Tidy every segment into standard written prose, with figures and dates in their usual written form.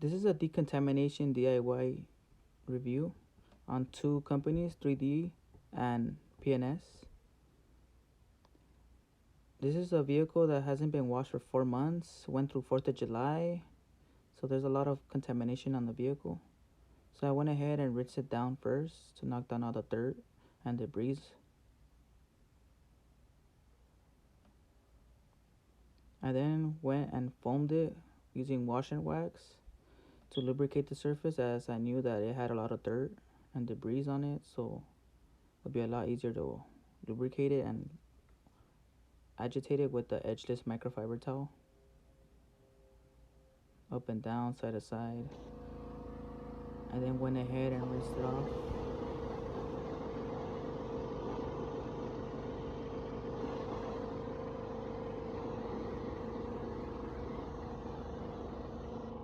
This is a decontamination DIY review on two companies, 3D and P&S. This is a vehicle that hasn't been washed for 4 months, went through 4th of July, so there's a lot of contamination on the vehicle. So I went ahead and rinsed it down first to knock down all the dirt and debris. I then went and foamed it using wash and wax to lubricate the surface, as I knew that it had a lot of dirt and debris on it, so it would be a lot easier to lubricate it and agitate it with the edgeless microfiber towel. Up and down, side to side. I then went ahead and rinsed it off.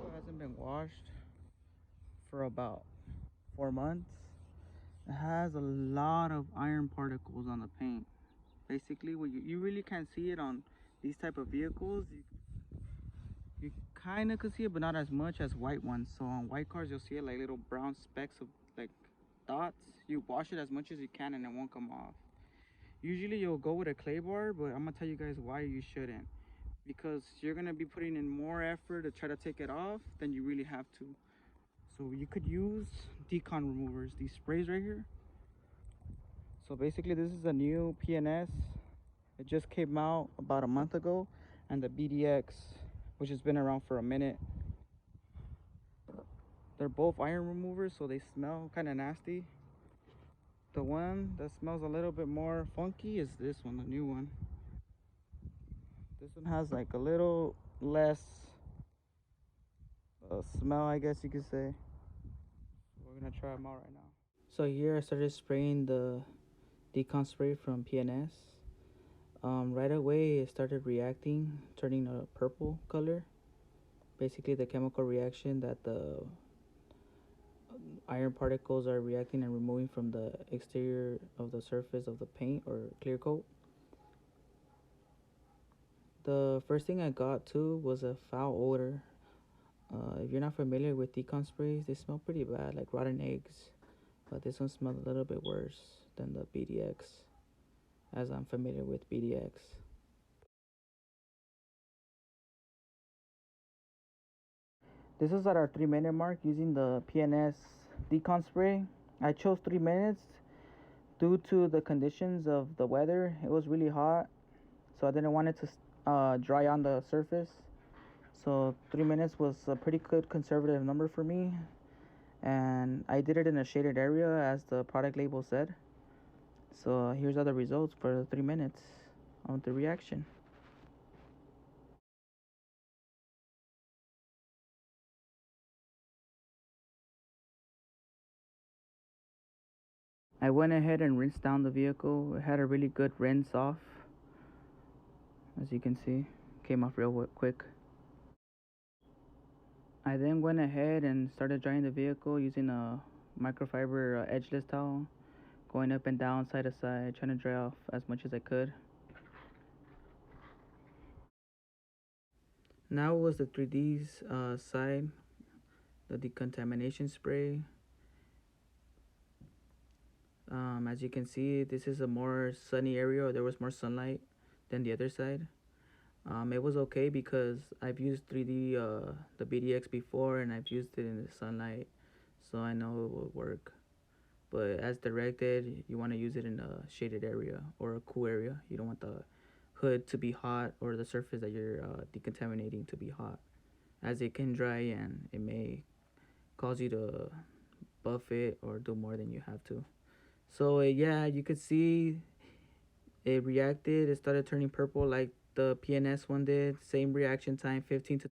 It hasn't been washed for about 4 months. It has a lot of iron particles on the paint. Basically, what you really can't see it on these type of vehicles. You kind of could see it, but not as much as white ones. So on white cars, you'll see it like little brown specks of like dots. You wash it as much as you can and it won't come off. Usually you'll go with a clay bar, but I'm gonna tell you guys why you shouldn't, because you're gonna be putting in more effort to try to take it off than you really have to. So you could use decon removers, these sprays right here. So basically this is a new P&S. It just came out about a month ago, and the BDX, which has been around for a minute. They're both iron removers, so they smell kind of nasty. The one that smells a little bit more funky is this one, the new one. This one has like a little less smell, I guess you could say. We're gonna try them out right now. So here I started spraying the decon spray from P&S. Right away it started reacting, turning a purple color. Basically the chemical reaction that the iron particles are reacting and removing from the exterior of the surface of the paint or clear coat. The first thing I got too was a foul odor. If you're not familiar with decon sprays, they smell pretty bad, like rotten eggs. But this one smells a little bit worse than the BDX, as I'm familiar with BDX. This is at our 3-minute mark using the P&S decon spray. I chose 3 minutes due to the conditions of the weather. It was really hot, so I didn't want it to dry on the surface. So 3 minutes was a pretty good conservative number for me, and I did it in a shaded area as the product label said. So here's other results for the 3 minutes of the reaction. I went ahead and rinsed down the vehicle. It had a really good rinse off. As you can see, came off real quick. I then went ahead and started drying the vehicle using a microfiber edgeless towel, going up and down, side to side, trying to dry off as much as I could. Now was the 3D's side, the decontamination spray. As you can see, this is a more sunny area, or there was more sunlight than the other side. It was okay because I've used 3D, the BDX before, and I've used it in the sunlight, so I know it will work. But as directed, you want to use it in a shaded area or a cool area. You don't want the hood to be hot or the surface that you're decontaminating to be hot, as it can dry and it may cause you to buff it or do more than you have to. So yeah, you could see it reacted. It started turning purple like the P&S one did. Same reaction time, 15 to.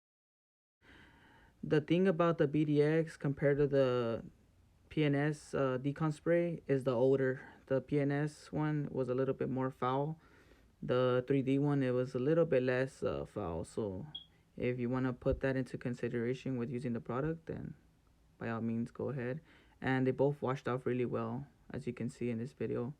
The thing about the BDX compared to the P&S decon spray is the odor. The P&S one was a little bit more foul. The 3D one, it was a little bit less foul. So if you want to put that into consideration with using the product, then by all means go ahead. And they both washed off really well, as you can see in this video.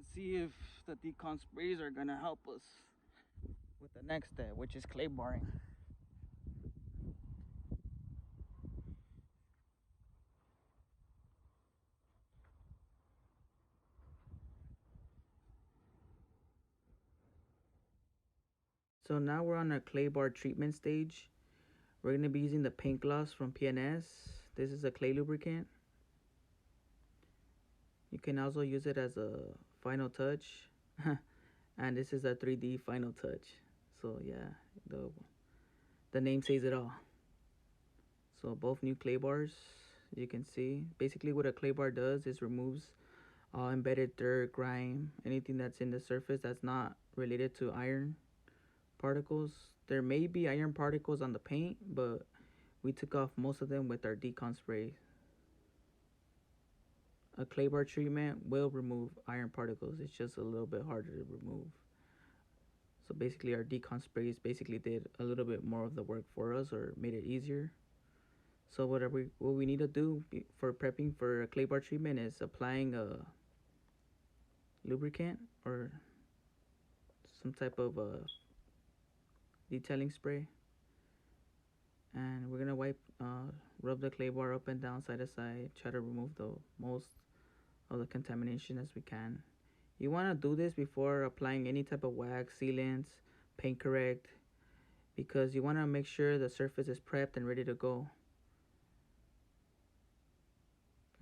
and see if the decon sprays are gonna help us with the next step, which is clay barring. So now we're on a clay bar treatment stage. We're going to be using the paint gloss from P&S. This is a clay lubricant. You can also use it as a final touch. And this is a 3D final touch. So yeah, the name says it all. So both new clay bars, you can see. Basically what a clay bar does is removes all embedded dirt, grime, anything that's in the surface that's not related to iron particles. There may be iron particles on the paint, but we took off most of them with our decon spray. A clay bar treatment will remove iron particles. It's just a little bit harder to remove. So basically our decon sprays basically did a little bit more of the work for us, or made it easier. So what we need to do for prepping for a clay bar treatment is applying a lubricant or some type of detailing spray, and we're gonna rub the clay bar up and down, side to side, try to remove the most of the contamination as we can. You want to do this before applying any type of wax, sealants, paint correct, because you want to make sure the surface is prepped and ready to go.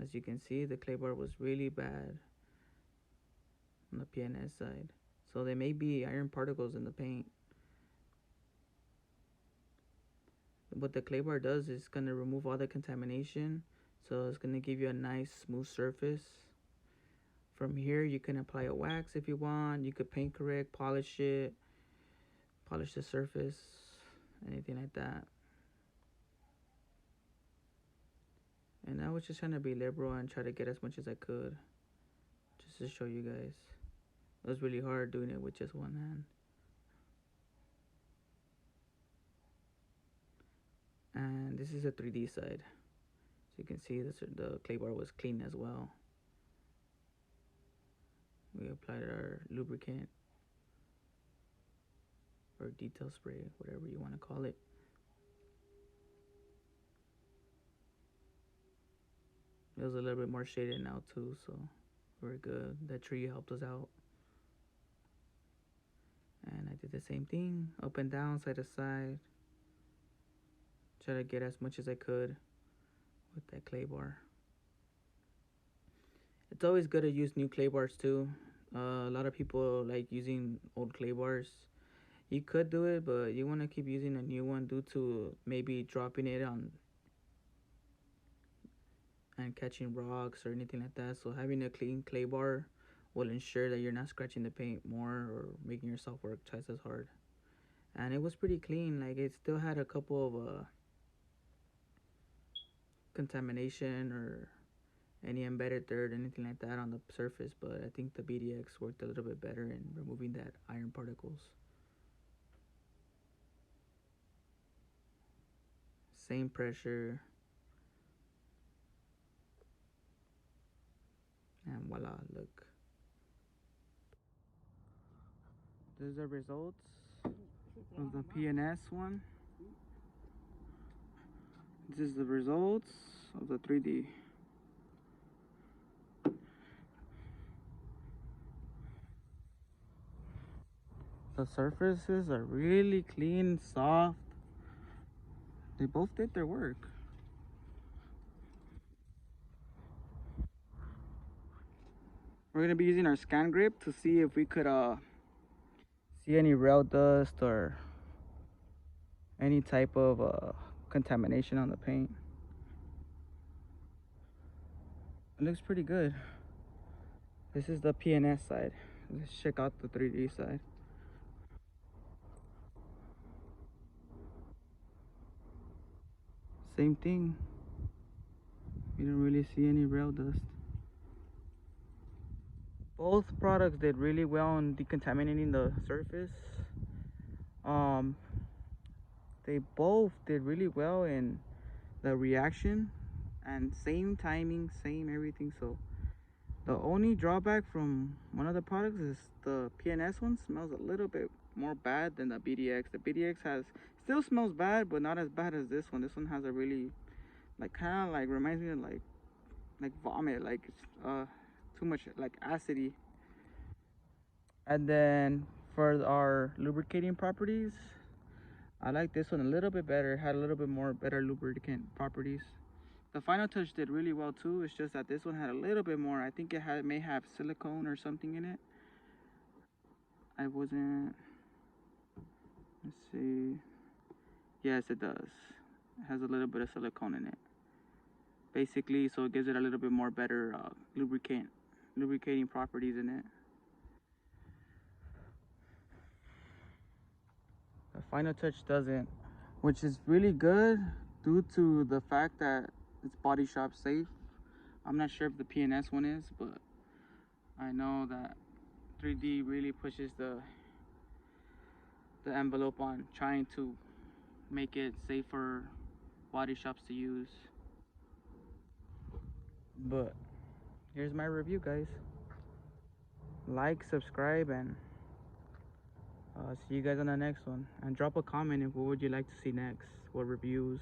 As you can see, the clay bar was really bad on the P&S side, so there may be iron particles in the paint. What the clay bar does is going to remove all the contamination, so it's going to give you a nice smooth surface. From here you can apply a wax if you want. You could paint correct, polish it, polish the surface, anything like that. And I was just trying to be liberal and try to get as much as I could, just to show you guys. It was really hard doing it with just one hand. And this is a 3D side. So you can see the clay bar was clean as well. We applied our lubricant or detail spray, whatever you want to call it. It was a little bit more shaded now too, so we're good. That tree helped us out. And I did the same thing, up and down, side to side. Try to get as much as I could with that clay bar. It's always good to use new clay bars too. A lot of people like using old clay bars. You could do it, but you want to keep using a new one due to maybe dropping it on and catching rocks or anything like that. So having a clean clay bar will ensure that you're not scratching the paint more or making yourself work twice as hard. And it was pretty clean. Like, it still had a couple of contamination or any embedded dirt, anything like that on the surface, but I think the BDX worked a little bit better in removing that iron particles. Same pressure, and voila, look. This is the results of the P&S one. This is the results of the 3D. The surfaces are really clean, soft. They both did their work. We're gonna be using our scan grip to see if we could see any rail dust or any type of contamination on the paint. It looks pretty good. This is the P&S side. Let's check out the 3D side. Same thing. You don't really see any rail dust. Both products did really well in decontaminating the surface. They both did really well in the reaction, and same timing, same everything. So The only drawback from one of the products is the P&S one smells a little bit more bad than the BDX. The BDX has still smells bad, but not as bad as this one. This one has a really like kind of like reminds me of like vomit, like too much like acidy. And then for our lubricating properties, I like this one a little bit better. It had a little bit more better lubricant properties. The final touch did really well too. It's just that this one had a little bit more. I think it had may have silicone or something in it. I wasn't. Let's see. Yes, it does. It has a little bit of silicone in it. Basically, so it gives it a little bit more better lubricating properties in it. The final touch doesn't, which is really good due to the fact that it's body shop safe. I'm not sure if the P&S one is, but I know that 3D really pushes the envelope on trying to make it safe for body shops to use. But here's my review, guys. Like, subscribe, and see you guys on the next one. And drop a comment if what would you like to see next, what reviews.